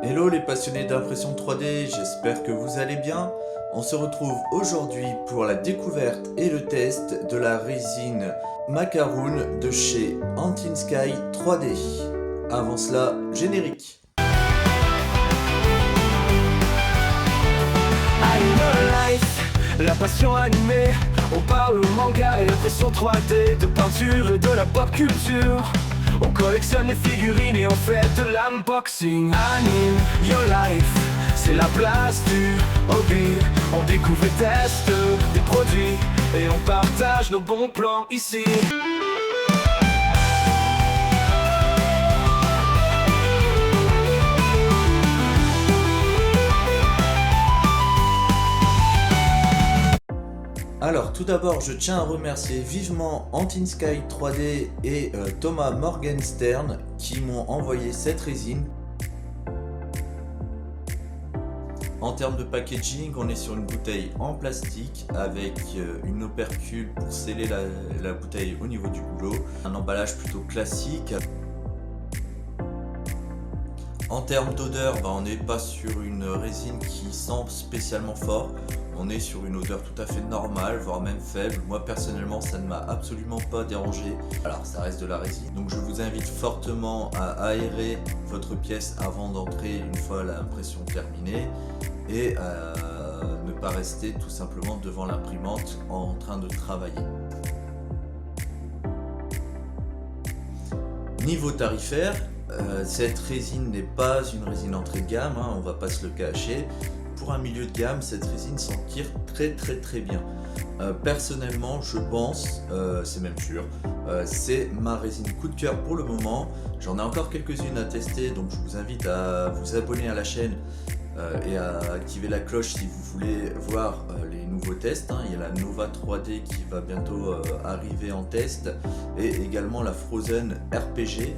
Hello les passionnés d'impression 3D, j'espère que vous allez bien. On se retrouve aujourd'hui pour la découverte et le test de la résine Macaroon de chez Antinsky 3D. Avant cela, générique. Animal Life, la passion animée. On parle manga et impression 3D, de peinture et de la pop culture. On collectionne les figurines et on fait de l'unboxing. Anime Your Life, c'est la place du hobby. On découvre et teste des produits et on partage nos bons plans ici. Alors tout d'abord, je tiens à remercier vivement Antinsky 3D et Thomas Morgenstern qui m'ont envoyé cette résine. En termes de packaging, on est sur une bouteille en plastique avec une opercule pour sceller la bouteille au niveau du goulot. Un emballage plutôt classique. En termes d'odeur, on n'est pas sur une résine qui sent spécialement fort. On est sur une odeur tout à fait normale, voire même faible. Moi personnellement, ça ne m'a absolument pas dérangé. Alors ça reste de la résine, donc je vous invite fortement à aérer votre pièce avant d'entrer une fois l'impression terminée et à ne pas rester tout simplement devant l'imprimante en train de travailler. Niveau tarifaire, cette résine n'est pas une résine entrée de gamme, on va pas se le cacher. Pour un milieu de gamme, cette résine s'en tire très bien. Personnellement, je pense, c'est même sûr, c'est ma résine coup de cœur pour le moment. J'en ai encore quelques-unes à tester, donc je vous invite à vous abonner à la chaîne et à activer la cloche si vous voulez voir les nouveaux tests. Il y a la Nova 3D qui va bientôt arriver en test et également la Frozen RPG.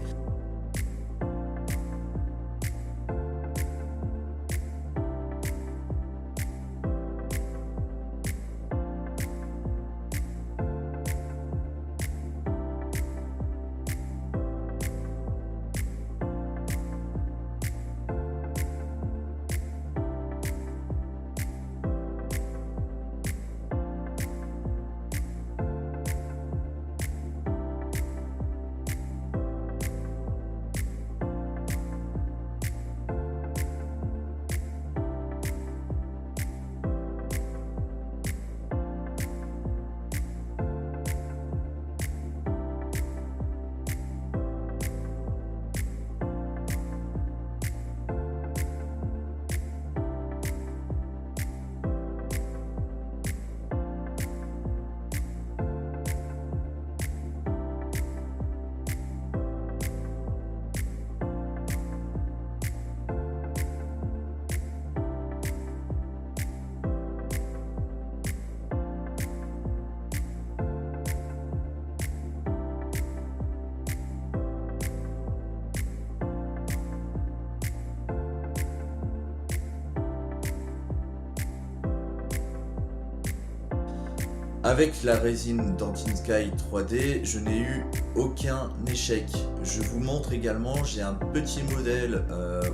Avec la résine d'Antinsky 3D, je n'ai eu aucun échec. Je vous montre également, j'ai un petit modèle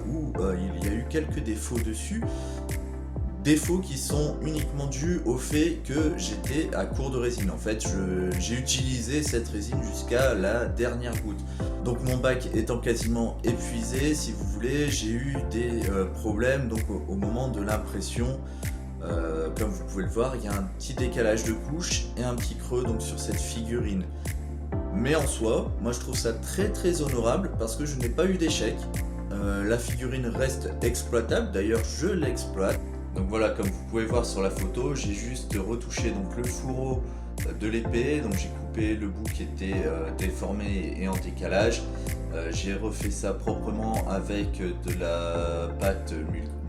où il y a eu quelques défauts dessus. Défauts qui sont uniquement dus au fait que j'étais à court de résine. En fait, j'ai utilisé cette résine jusqu'à la dernière goutte. Donc mon bac étant quasiment épuisé, si vous voulez, j'ai eu des problèmes donc, au moment de l'impression. Comme vous pouvez le voir, il y a un petit décalage de couche et un petit creux donc sur cette figurine. Mais en soi, moi je trouve ça très honorable parce que je n'ai pas eu d'échec. La figurine reste exploitable, d'ailleurs je l'exploite. Donc voilà, comme vous pouvez voir sur la photo, j'ai juste retouché donc le fourreau de l'épée. Donc j'ai coupé le bout qui était déformé et en décalage. J'ai refait ça proprement avec de la pâte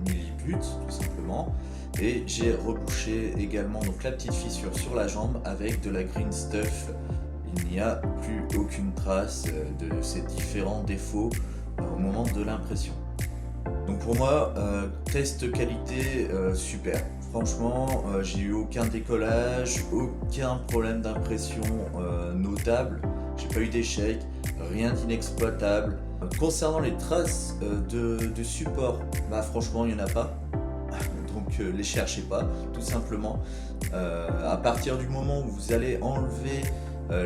millipute tout simplement. Et j'ai rebouché également donc la petite fissure sur la jambe avec de la green stuff. Il n'y a plus aucune trace de ces différents défauts au moment de l'impression. Donc pour moi, test qualité super. Franchement, j'ai eu aucun décollage, aucun problème d'impression notable. j'ai pas eu d'échec, rien d'inexploitable. Concernant les traces de support, bah franchement il n'y en a pas, donc les cherchez pas tout simplement. À partir du moment où vous allez enlever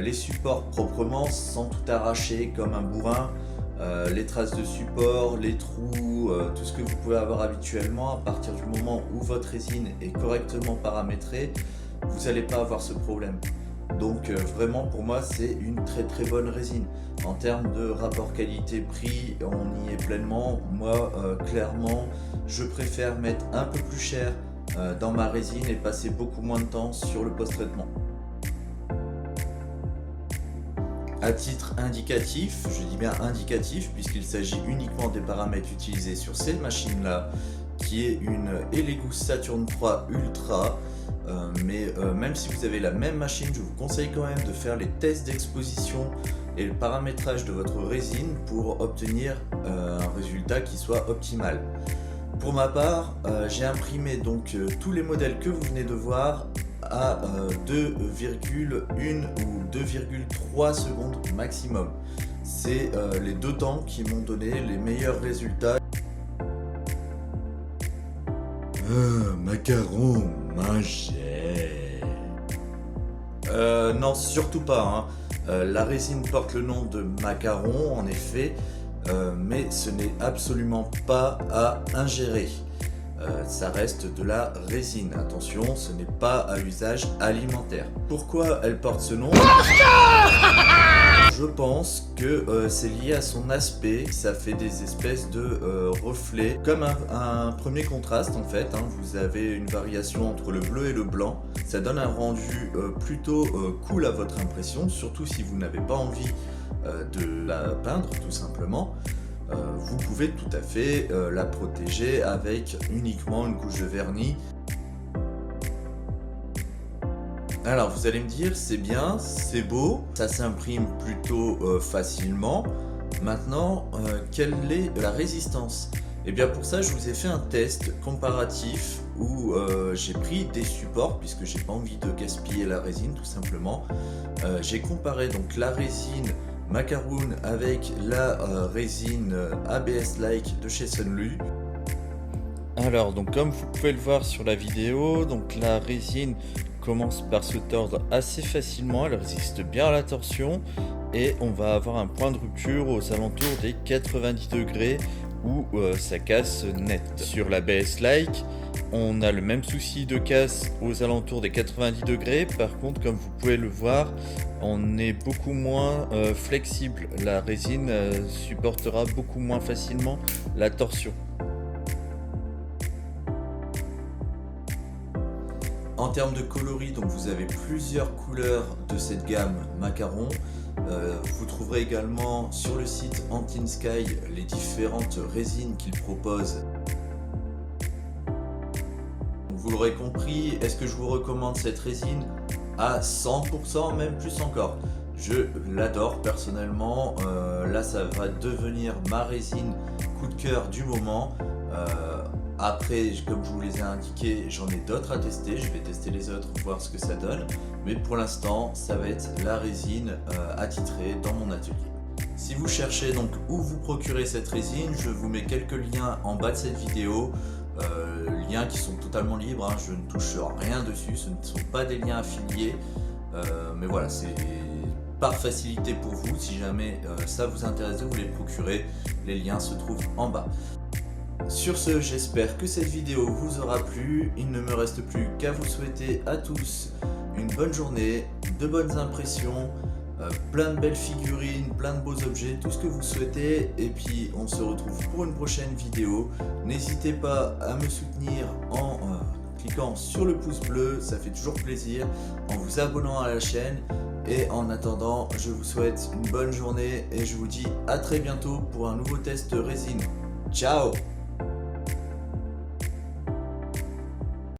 les supports proprement sans tout arracher comme un bourrin, les traces de support, les trous, tout ce que vous pouvez avoir habituellement, à partir du moment où votre résine est correctement paramétrée, vous n'allez pas avoir ce problème. Donc vraiment pour moi c'est une très bonne résine. En termes de rapport qualité-prix, on y est pleinement. Moi clairement je préfère mettre un peu plus cher dans ma résine et passer beaucoup moins de temps sur le post-traitement. À titre indicatif, je dis bien indicatif puisqu'il s'agit uniquement des paramètres utilisés sur ces machines là, qui est une Elegus Saturn 3 Ultra. Mais même si vous avez la même machine, je vous conseille quand même de faire les tests d'exposition et le paramétrage de votre résine pour obtenir un résultat qui soit optimal. Pour ma part, j'ai imprimé donc tous les modèles que vous venez de voir à 2,1 ou 2,3 secondes maximum. C'est les deux temps qui m'ont donné les meilleurs résultats. Macaron, manger. Non, surtout pas. La résine porte le nom de macaron, en effet, mais ce n'est absolument pas à ingérer. Ça reste de la résine. Attention, ce n'est pas à usage alimentaire. Pourquoi elle porte ce nom ? Je pense que c'est lié à son aspect, ça fait des espèces de reflets, comme un premier contraste en fait, vous avez une variation entre le bleu et le blanc, ça donne un rendu plutôt cool à votre impression, surtout si vous n'avez pas envie de la peindre tout simplement. Vous pouvez tout à fait la protéger avec uniquement une couche de vernis. Alors vous allez me dire, c'est bien, c'est beau, ça s'imprime plutôt facilement. Maintenant, quelle est la résistance ? Et bien pour ça, je vous ai fait un test comparatif où j'ai pris des supports, puisque j'ai pas envie de gaspiller la résine tout simplement. J'ai comparé donc la résine Macaron avec la résine ABS-like de chez Sunlu. Alors donc comme vous pouvez le voir sur la vidéo, donc la résine commence par se tordre assez facilement, elle résiste bien à la torsion et on va avoir un point de rupture aux alentours des 90 degrés où ça casse net. Sur la ABS-like, on a le même souci de casse aux alentours des 90 degrés, par contre comme vous pouvez le voir, on est beaucoup moins flexible, la résine supportera beaucoup moins facilement la torsion. En termes de coloris, donc vous avez plusieurs couleurs de cette gamme Macaron. Vous trouverez également sur le site Antinsky les différentes résines qu'il propose. Vous l'aurez compris, est-ce que je vous recommande cette résine à 100%, même plus encore? Je l'adore personnellement, là ça va devenir ma résine coup de cœur du moment. Après, comme je vous les ai indiqués, j'en ai d'autres à tester, je vais tester les autres, voir ce que ça donne. Mais pour l'instant, ça va être la résine attitrée dans mon atelier. Si vous cherchez donc où vous procurer cette résine, je vous mets quelques liens en bas de cette vidéo. Liens qui sont totalement libres, je ne touche rien dessus, ce ne sont pas des liens affiliés. Mais voilà, c'est par facilité pour vous, si jamais ça vous intéresse de vous les procurer, les liens se trouvent en bas. Sur ce, j'espère que cette vidéo vous aura plu. Il ne me reste plus qu'à vous souhaiter à tous une bonne journée, de bonnes impressions, plein de belles figurines, plein de beaux objets, tout ce que vous souhaitez. Et puis on se retrouve pour une prochaine vidéo. N'hésitez pas à me soutenir en cliquant sur le pouce bleu, ça fait toujours plaisir, en vous abonnant à la chaîne. Et en attendant, je vous souhaite une bonne journée et je vous dis à très bientôt pour un nouveau test résine. Ciao!